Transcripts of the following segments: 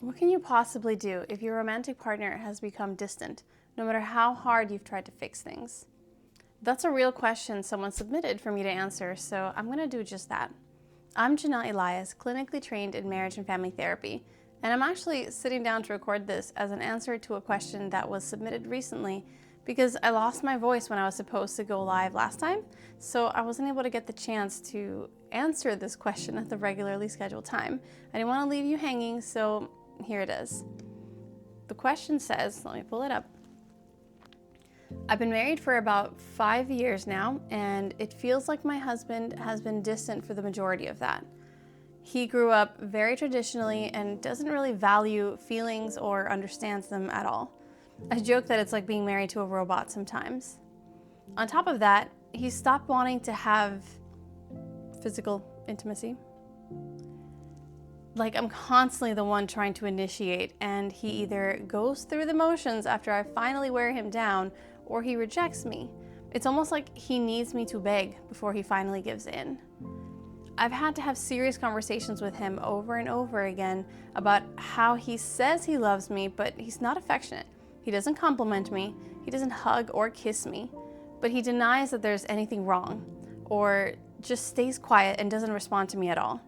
What can you possibly do if your romantic partner has become distant, no matter how hard you've tried to fix things? That's a real question someone submitted for me to answer, so I'm going to do just that. I'm Jennell Elias, clinically trained in marriage and family therapy, and I'm actually sitting down to record this as an answer to a question that was submitted recently because I lost my voice when I was supposed to go live last time, so I wasn't able to get the chance to answer this question at the regularly scheduled time. I didn't want to leave you hanging, so here it is. The question says, let me pull it up. I've been married for about 5 years now, and it feels like my husband has been distant for the majority of that. He grew up very traditionally and doesn't really value feelings or understands them at all. I joke that it's like being married to a robot sometimes. On top of that, he stopped wanting to have physical intimacy. Like, I'm constantly the one trying to initiate, and he either goes through the motions after I finally wear him down, or he rejects me. It's almost like he needs me to beg before he finally gives in. I've had to have serious conversations with him over and over again about how he says he loves me, but he's not affectionate. He doesn't compliment me, he doesn't hug or kiss me, but he denies that there's anything wrong, or just stays quiet and doesn't respond to me at all.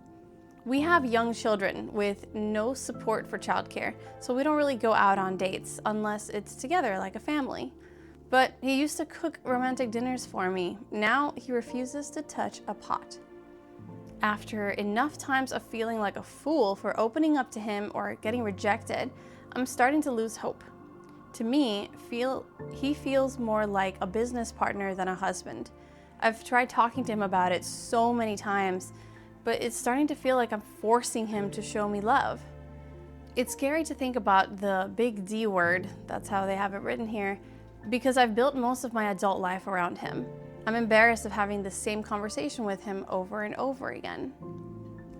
We have young children with no support for childcare, so we don't really go out on dates unless it's together like a family. But he used to cook romantic dinners for me. Now he refuses to touch a pot. After enough times of feeling like a fool for opening up to him or getting rejected, I'm starting to lose hope. To me, he feels more like a business partner than a husband. I've tried talking to him about it so many times, but it's starting to feel like I'm forcing him to show me love. It's scary to think about the big D word, that's how they have it written here, because I've built most of my adult life around him. I'm embarrassed of having the same conversation with him over and over again.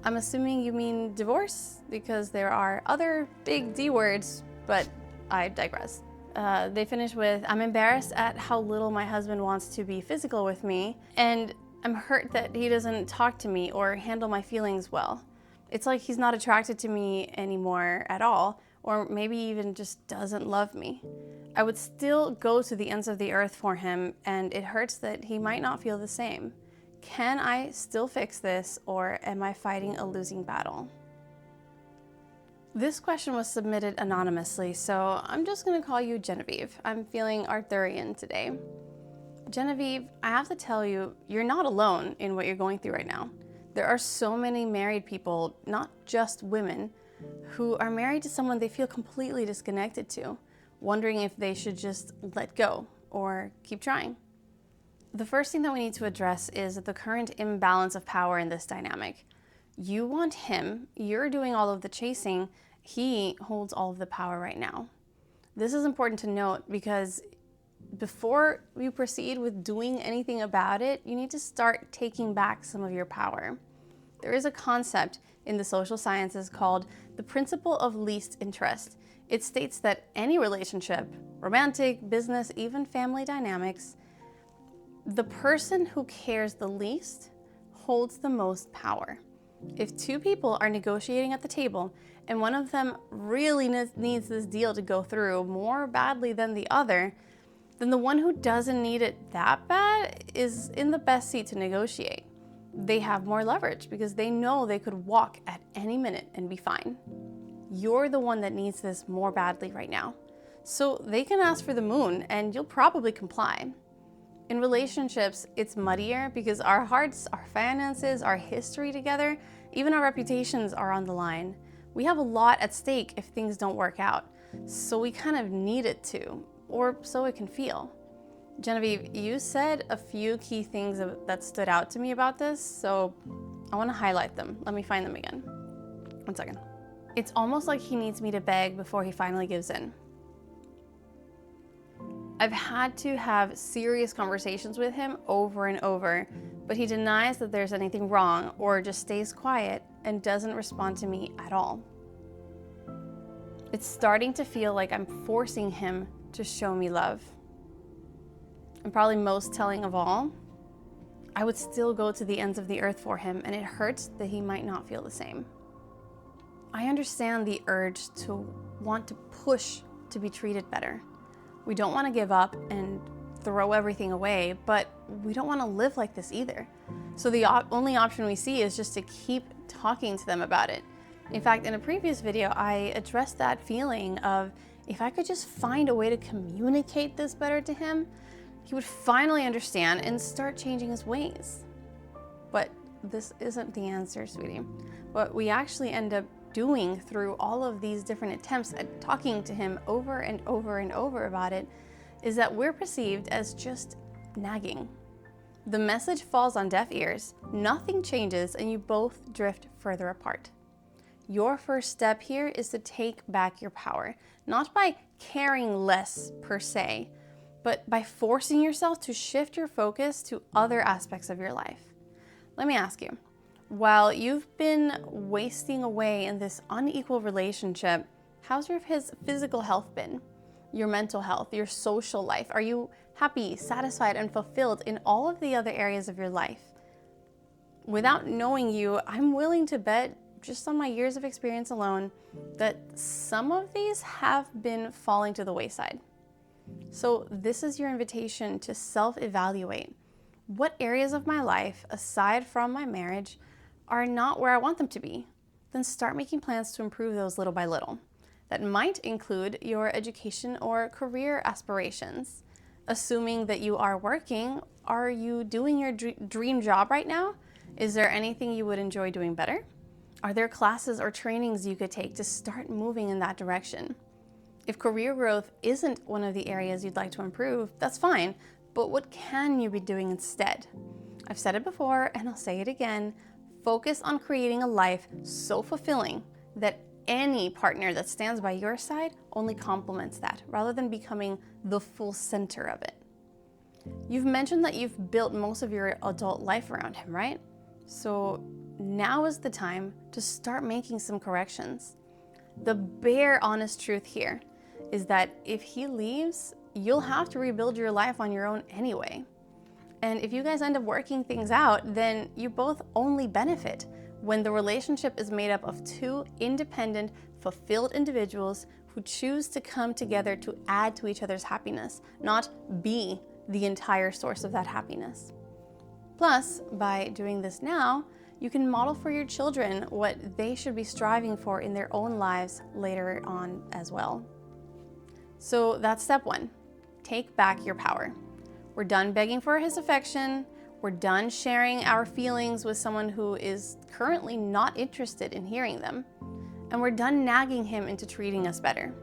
I'm assuming you mean divorce, because there are other big D words, but I digress. They finish with, I'm embarrassed at how little my husband wants to be physical with me, and I'm hurt that he doesn't talk to me or handle my feelings well. It's like he's not attracted to me anymore at all, or maybe even just doesn't love me. I would still go to the ends of the earth for him, and it hurts that he might not feel the same. Can I still fix this, or am I fighting a losing battle? This question was submitted anonymously, so I'm just gonna call you Genevieve. I'm feeling Arthurian today. Genevieve, I have to tell you, you're not alone in what you're going through right now. There are so many married people, not just women, who are married to someone they feel completely disconnected to, wondering if they should just let go or keep trying. The first thing that we need to address is the current imbalance of power in this dynamic. You want him, you're doing all of the chasing, he holds all of the power right now. This is important to note because before we proceed with doing anything about it, you need to start taking back some of your power. There is a concept in the social sciences called the principle of least interest. It states that any relationship, romantic, business, even family dynamics, the person who cares the least holds the most power. If two people are negotiating at the table and one of them really needs this deal to go through more badly than the other, then the one who doesn't need it that bad is in the best seat to negotiate. They have more leverage because they know they could walk at any minute and be fine. You're the one that needs this more badly right now. So they can ask for the moon and you'll probably comply. In relationships, it's muddier because our hearts, our finances, our history together, even our reputations are on the line. We have a lot at stake if things don't work out. So we kind of need it to, or so it can feel. Genevieve, you said a few key things that stood out to me about this, so I want to highlight them. Let me find them again. 1 second. It's almost like he needs me to beg before he finally gives in. I've had to have serious conversations with him over and over, but he denies that there's anything wrong or just stays quiet and doesn't respond to me at all. It's starting to feel like I'm forcing him to show me love. And probably most telling of all, I would still go to the ends of the earth for him, and it hurts that he might not feel the same. I understand the urge to want to push to be treated better. We don't want to give up and throw everything away, but we don't want to live like this either. So the only option we see is just to keep talking to them about it. In fact, in a previous video, I addressed that feeling of if I could just find a way to communicate this better to him, he would finally understand and start changing his ways. But this isn't the answer, sweetie. What we actually end up doing through all of these different attempts at talking to him over and over and over about it is that we're perceived as just nagging. The message falls on deaf ears, nothing changes, and you both drift further apart. Your first step here is to take back your power, not by caring less per se, but by forcing yourself to shift your focus to other aspects of your life. Let me ask you, while you've been wasting away in this unequal relationship, how's his physical health been? Your mental health, your social life? Are you happy, satisfied, and fulfilled in all of the other areas of your life? Without knowing you, I'm willing to bet, just on my years of experience alone, that some of these have been falling to the wayside. So this is your invitation to self-evaluate. What areas of my life, aside from my marriage, are not where I want them to be? Then start making plans to improve those little by little. That might include your education or career aspirations. Assuming that you are working, are you doing your dream job right now? Is there anything you would enjoy doing better? Are there classes or trainings you could take to start moving in that direction? If career growth isn't one of the areas you'd like to improve, that's fine, but what can you be doing instead? I've said it before and I'll say it again, focus on creating a life so fulfilling that any partner that stands by your side only complements that, rather than becoming the full center of it. You've mentioned that you've built most of your adult life around him, right? So now is the time to start making some corrections. The bare honest truth here is that if he leaves, you'll have to rebuild your life on your own anyway. And if you guys end up working things out, then you both only benefit when the relationship is made up of two independent, fulfilled individuals who choose to come together to add to each other's happiness, not be the entire source of that happiness. Plus, by doing this now, you can model for your children what they should be striving for in their own lives later on as well. So that's step one. Take back your power. We're done begging for his affection. We're done sharing our feelings with someone who is currently not interested in hearing them. And we're done nagging him into treating us better.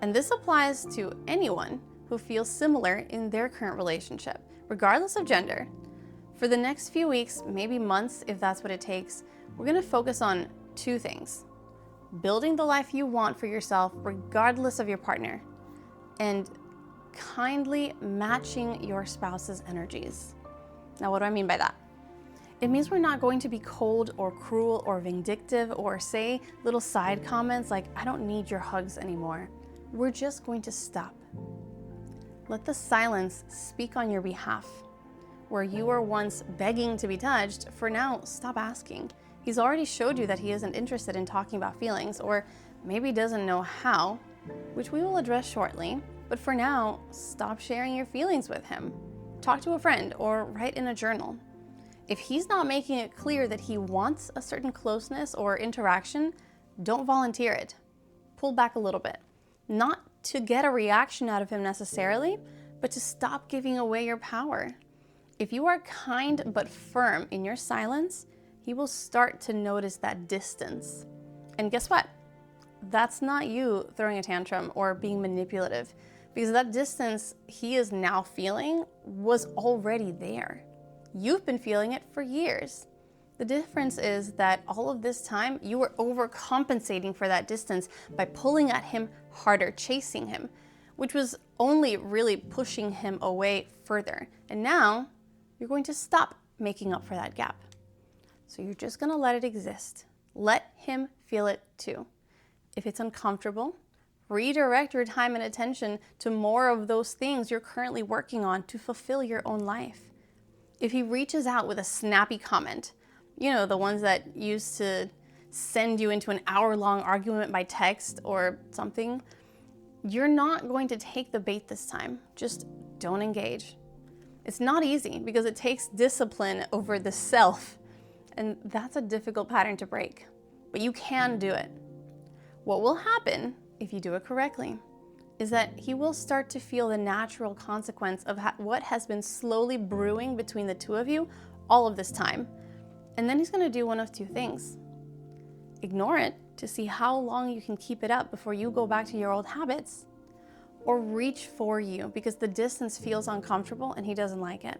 And this applies to anyone who feels similar in their current relationship, regardless of gender. For the next few weeks, maybe months if that's what it takes, we're going to focus on two things. Building the life you want for yourself regardless of your partner, and kindly matching your spouse's energies. Now, what do I mean by that? It means we're not going to be cold or cruel or vindictive or say little side comments like, I don't need your hugs anymore. We're just going to stop. Let the silence speak on your behalf. Where you were once begging to be touched, for now, stop asking. He's already showed you that he isn't interested in talking about feelings, or maybe doesn't know how, which we will address shortly. But for now, stop sharing your feelings with him. Talk to a friend or write in a journal. If he's not making it clear that he wants a certain closeness or interaction, don't volunteer it. Pull back a little bit. Not to get a reaction out of him necessarily, but to stop giving away your power. If you are kind but firm in your silence, he will start to notice that distance. And guess what? That's not you throwing a tantrum or being manipulative, because that distance he is now feeling was already there. You've been feeling it for years. The difference is that all of this time you were overcompensating for that distance by pulling at him harder, chasing him, which was only really pushing him away further. And now you're going to stop making up for that gap. So you're just gonna let it exist. Let him feel it too. If it's uncomfortable, redirect your time and attention to more of those things you're currently working on to fulfill your own life. If he reaches out with a snappy comment, you know, the ones that used to send you into an hour-long argument by text or something, you're not going to take the bait this time. Just don't engage. It's not easy because it takes discipline over the self, and that's a difficult pattern to break, but you can do it. What will happen if you do it correctly is that he will start to feel the natural consequence of what has been slowly brewing between the two of you all of this time. And then he's going to do one of two things. Ignore it to see how long you can keep it up before you go back to your old habits, or reach for you because the distance feels uncomfortable and he doesn't like it.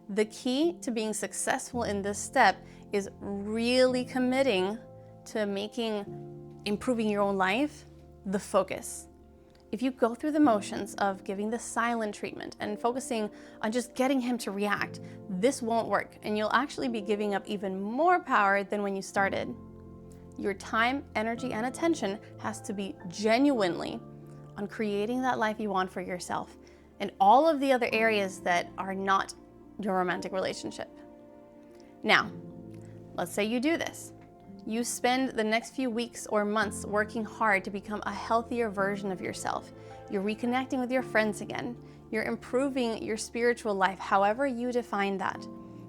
The key to being successful in this step is really committing to improving your own life the focus. If you go through the motions of giving the silent treatment and focusing on just getting him to react, this won't work, and you'll actually be giving up even more power than when you started. Your time, energy, and attention has to be genuinely on creating that life you want for yourself and all of the other areas that are not your romantic relationship. Now, let's say you do this. You spend the next few weeks or months working hard to become a healthier version of yourself. You're reconnecting with your friends again. You're improving your spiritual life, however you define that.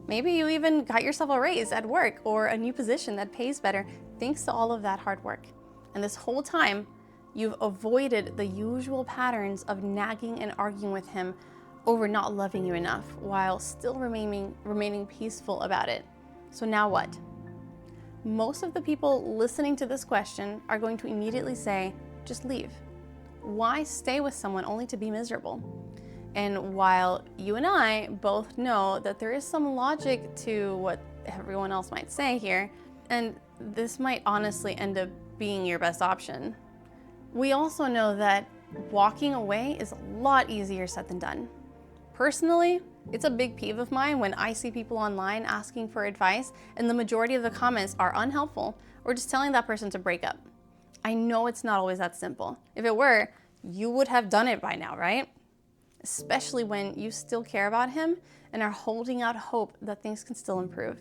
Maybe you even got yourself a raise at work or a new position that pays better thanks to all of that hard work. And this whole time, you've avoided the usual patterns of nagging and arguing with him over not loving you enough while still remaining peaceful about it. So now what? Most of the people listening to this question are going to immediately say, just leave. Why stay with someone only to be miserable? And while you and I both know that there is some logic to what everyone else might say here, and this might honestly end up being your best option, we also know that walking away is a lot easier said than done. Personally, it's a big peeve of mine when I see people online asking for advice and the majority of the comments are unhelpful or just telling that person to break up. I know it's not always that simple. If it were, you would have done it by now, right? Especially when you still care about him and are holding out hope that things can still improve.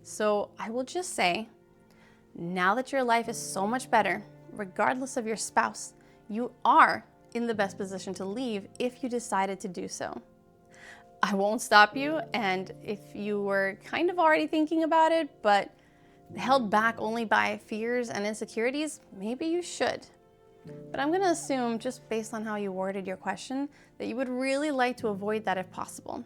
So I will just say, now that your life is so much better, regardless of your spouse, you are in the best position to leave if you decided to do so. I won't stop you, and if you were kind of already thinking about it, but held back only by fears and insecurities, maybe you should. But I'm gonna assume, just based on how you worded your question, that you would really like to avoid that if possible.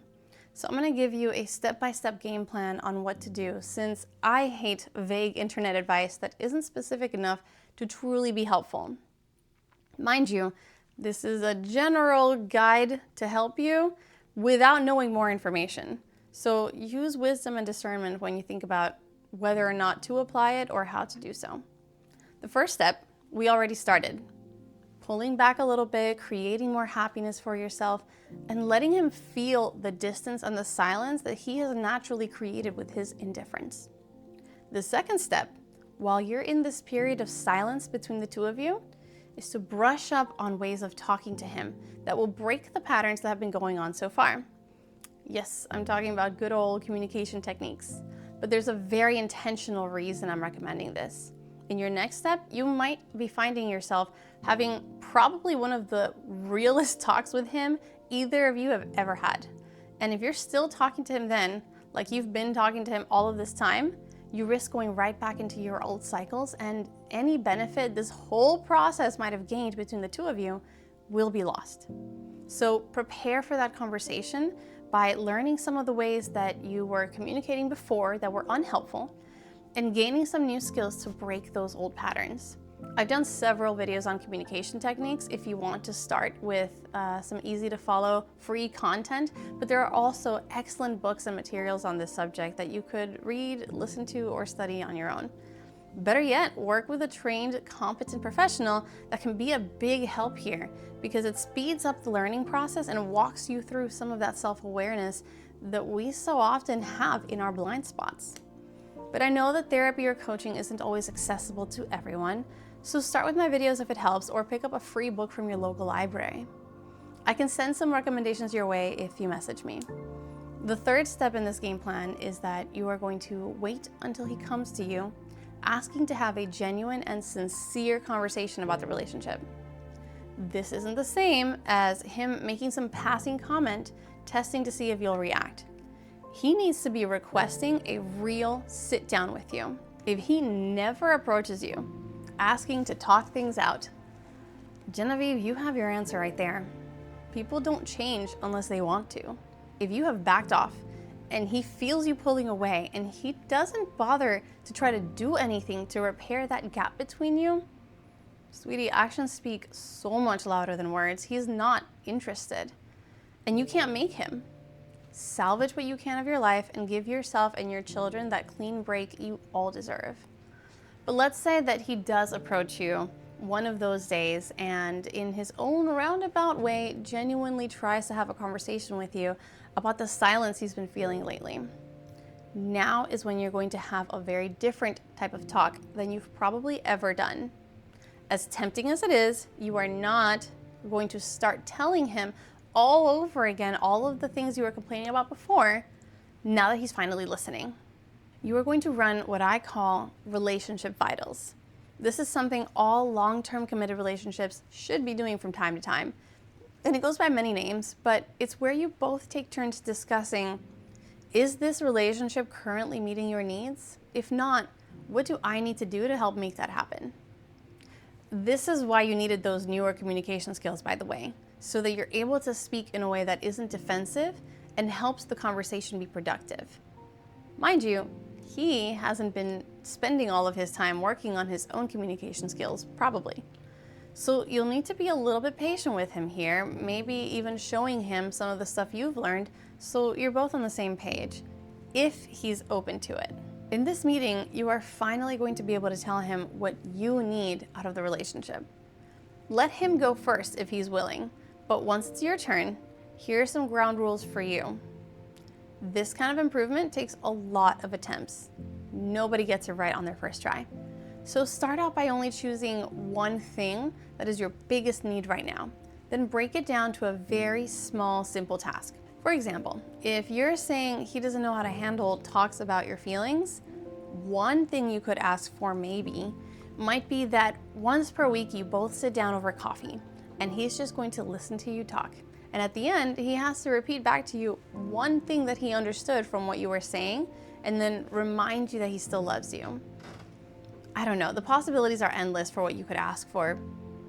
So I'm gonna give you a step-by-step game plan on what to do, since I hate vague internet advice that isn't specific enough to truly be helpful. Mind you, this is a general guide to help you without knowing more information. So use wisdom and discernment when you think about whether or not to apply it or how to do so. The first step, we already started. Pulling back a little bit, creating more happiness for yourself, and letting him feel the distance and the silence that he has naturally created with his indifference. The second step, while you're in this period of silence between the two of you, is to brush up on ways of talking to him that will break the patterns that have been going on so far. Yes, I'm talking about good old communication techniques, but there's a very intentional reason I'm recommending this. In your next step, you might be finding yourself having probably one of the realest talks with him either of you have ever had. And if you're still talking to him then, like you've been talking to him all of this time, you risk going right back into your old cycles, and any benefit this whole process might have gained between the two of you will be lost. So prepare for that conversation by learning some of the ways that you were communicating before that were unhelpful and gaining some new skills to break those old patterns. I've done several videos on communication techniques if you want to start with some easy to follow free content, but there are also excellent books and materials on this subject that you could read, listen to, or study on your own. Better yet, work with a trained, competent professional that can be a big help here because it speeds up the learning process and walks you through some of that self-awareness that we so often have in our blind spots. But I know that therapy or coaching isn't always accessible to everyone, so start with my videos if it helps, or pick up a free book from your local library. I can send some recommendations your way if you message me. The third step in this game plan is that you are going to wait until he comes to you asking to have a genuine and sincere conversation about the relationship. This isn't the same as him making some passing comment, testing to see if you'll react. He needs to be requesting a real sit down with you. If he never approaches you, asking to talk things out, Genevieve, you have your answer right there. People don't change unless they want to. If you have backed off and he feels you pulling away and he doesn't bother to try to do anything to repair that gap between you, sweetie, actions speak so much louder than words. He's not interested. And you can't make him. Salvage what you can of your life and give yourself and your children that clean break you all deserve. But let's say that he does approach you one of those days and in his own roundabout way genuinely tries to have a conversation with you about the silence he's been feeling lately. Now is when you're going to have a very different type of talk than you've probably ever done. As tempting as it is, you are not going to start telling him all over again all of the things you were complaining about before, now that he's finally listening. You are going to run what I call relationship vitals. This is something all long-term committed relationships should be doing from time to time. And it goes by many names, but it's where you both take turns discussing, is this relationship currently meeting your needs? If not, what do I need to do to help make that happen? This is why you needed those newer communication skills, by the way, so that you're able to speak in a way that isn't defensive and helps the conversation be productive. Mind you, he hasn't been spending all of his time working on his own communication skills, probably. So you'll need to be a little bit patient with him here, maybe even showing him some of the stuff you've learned so you're both on the same page, if he's open to it. In this meeting, you are finally going to be able to tell him what you need out of the relationship. Let him go first if he's willing, but once it's your turn, here are some ground rules for you. This kind of improvement takes a lot of attempts. Nobody gets it right on their first try. So start out by only choosing one thing that is your biggest need right now. Then break it down to a very small, simple task. For example, if you're saying he doesn't know how to handle talks about your feelings, one thing you could ask for maybe might be that once per week you both sit down over coffee and he's just going to listen to you talk. And at the end, he has to repeat back to you one thing that he understood from what you were saying and then remind you that he still loves you. I don't know, the possibilities are endless for what you could ask for,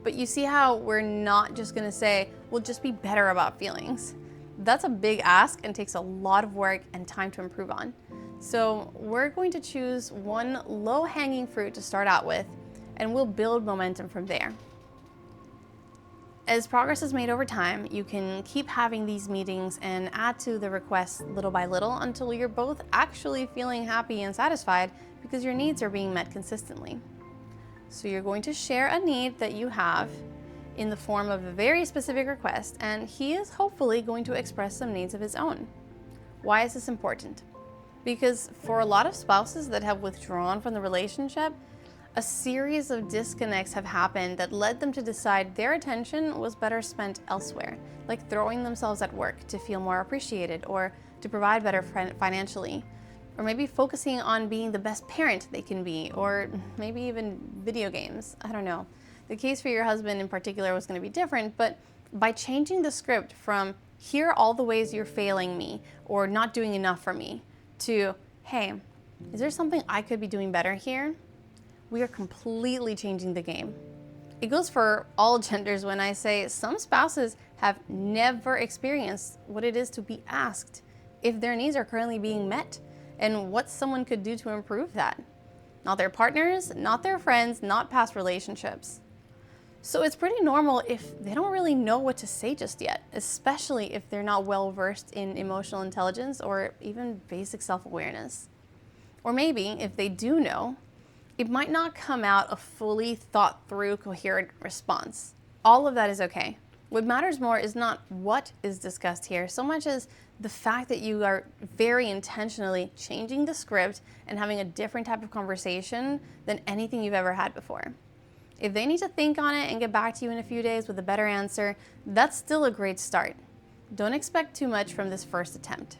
but you see how we're not just gonna say, well, just be better about feelings. That's a big ask and takes a lot of work and time to improve on. So we're going to choose one low-hanging fruit to start out with, and we'll build momentum from there. As progress is made over time, you can keep having these meetings and add to the requests little by little until you're both actually feeling happy and satisfied because your needs are being met consistently. So you're going to share a need that you have in the form of a very specific request, and he is hopefully going to express some needs of his own. Why is this important? Because for a lot of spouses that have withdrawn from the relationship, a series of disconnects have happened that led them to decide their attention was better spent elsewhere, like throwing themselves at work to feel more appreciated or to provide better financially, or maybe focusing on being the best parent they can be, or maybe even video games. I don't know. The case for your husband in particular was going to be different, but by changing the script from here are all the ways you're failing me or not doing enough for me to, hey, is there something I could be doing better here? We are completely changing the game. It goes for all genders when I say some spouses have never experienced what it is to be asked if their needs are currently being met and what someone could do to improve that. Not their partners, not their friends, not past relationships. So it's pretty normal if they don't really know what to say just yet, especially if they're not well versed in emotional intelligence or even basic self-awareness. Or maybe if they do know, it might not come out a fully thought through, coherent response. All of that is okay. What matters more is not what is discussed here, so much as the fact that you are very intentionally changing the script and having a different type of conversation than anything you've ever had before. If they need to think on it and get back to you in a few days with a better answer, that's still a great start. Don't expect too much from this first attempt.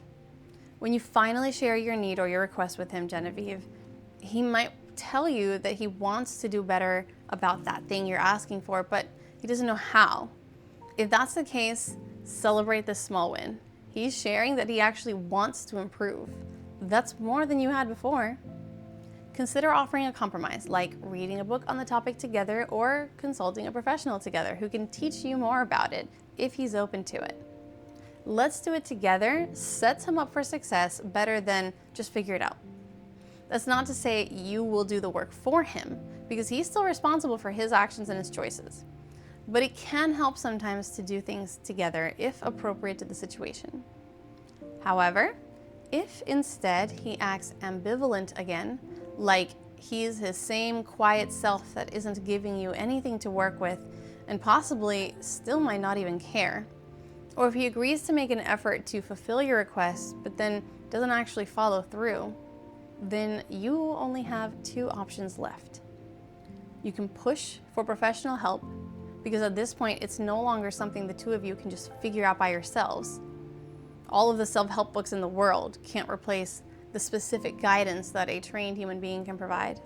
When you finally share your need or your request with him, Genevieve, he might tell you that he wants to do better about that thing you're asking for, but he doesn't know how. If that's the case, celebrate this small win. He's sharing that he actually wants to improve. That's more than you had before. Consider offering a compromise, like reading a book on the topic together or consulting a professional together who can teach you more about it if he's open to it. Let's do it together sets him up for success better than just figure it out. That's not to say you will do the work for him, because he's still responsible for his actions and his choices. But it can help sometimes to do things together if appropriate to the situation. However, if instead he acts ambivalent again, like he's his same quiet self that isn't giving you anything to work with and possibly still might not even care, or if he agrees to make an effort to fulfill your request but then doesn't actually follow through, then you only have two options left. You can push for professional help, because at this point it's no longer something the two of you can just figure out by yourselves. All of the self-help books in the world can't replace the specific guidance that a trained human being can provide.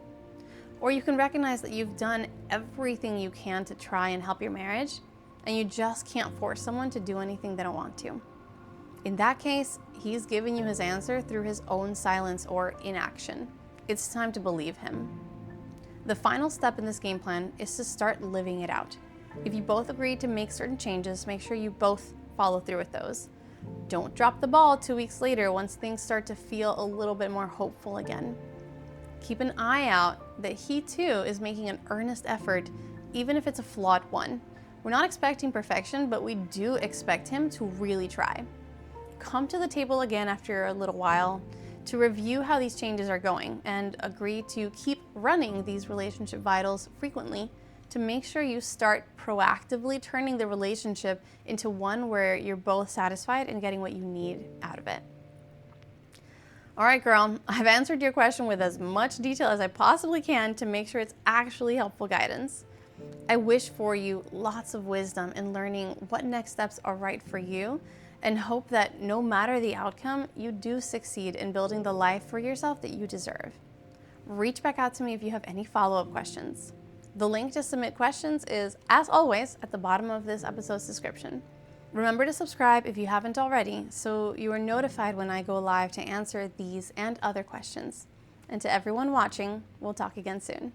Or you can recognize that you've done everything you can to try and help your marriage, and you just can't force someone to do anything they don't want to. In that case, he's giving you his answer through his own silence or inaction. It's time to believe him. The final step in this game plan is to start living it out. If you both agree to make certain changes, make sure you both follow through with those. Don't drop the ball 2 weeks later once things start to feel a little bit more hopeful again. Keep an eye out that he too is making an earnest effort, even if it's a flawed one. We're not expecting perfection, but we do expect him to really try. Come to the table again after a little while to review how these changes are going and agree to keep running these relationship vitals frequently to make sure you start proactively turning the relationship into one where you're both satisfied and getting what you need out of it. All right, girl, I've answered your question with as much detail as I possibly can to make sure it's actually helpful guidance. I wish for you lots of wisdom in learning what next steps are right for you, and hope that no matter the outcome, you do succeed in building the life for yourself that you deserve. Reach back out to me if you have any follow-up questions. The link to submit questions is, as always, at the bottom of this episode's description. Remember to subscribe if you haven't already, so you are notified when I go live to answer these and other questions. And to everyone watching, we'll talk again soon.